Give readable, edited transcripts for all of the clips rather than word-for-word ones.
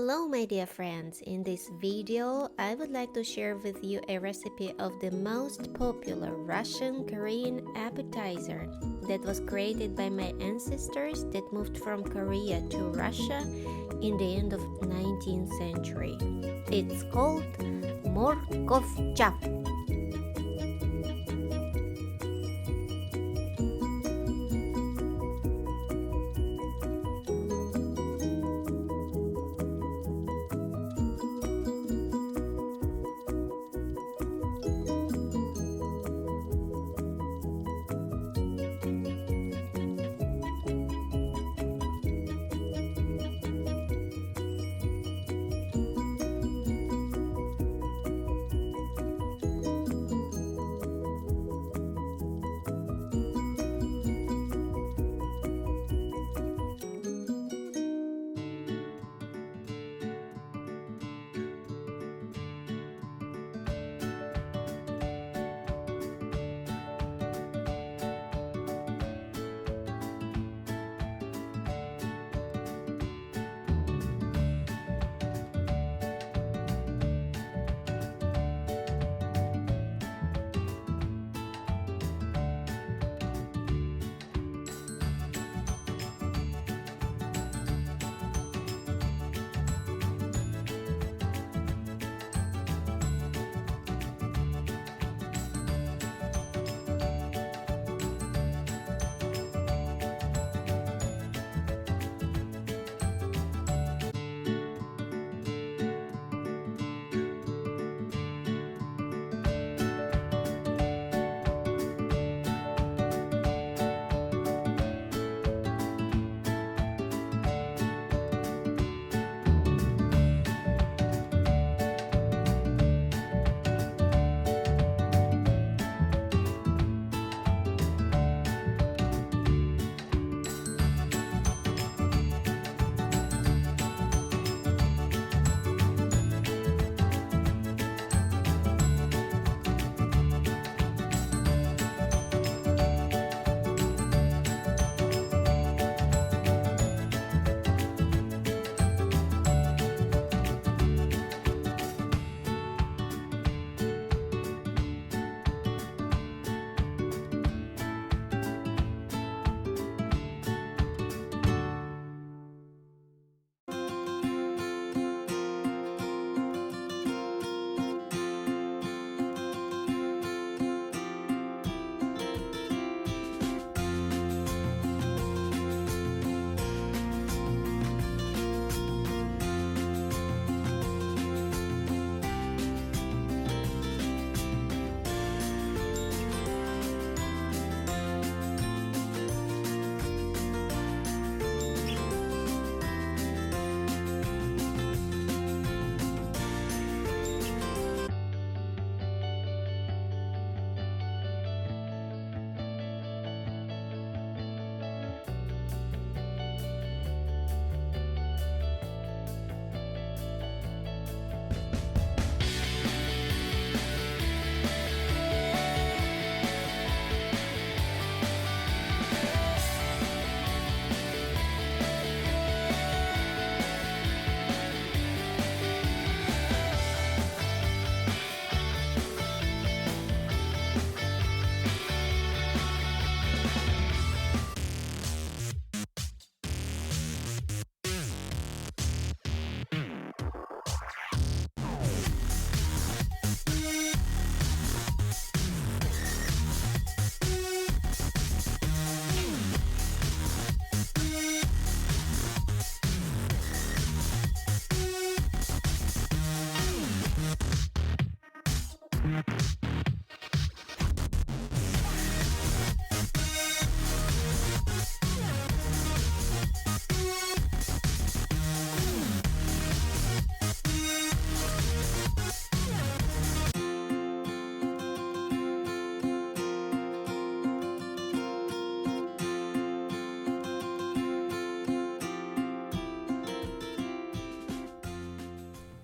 Hello my dear friends, in this video I would like to share with you a recipe of the most popular Russian Korean appetizer that was created by my ancestors that moved from Korea to Russia in the end of 19th century. It's called Morkovcha.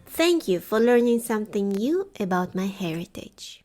Thank you for learning something new about my heritage.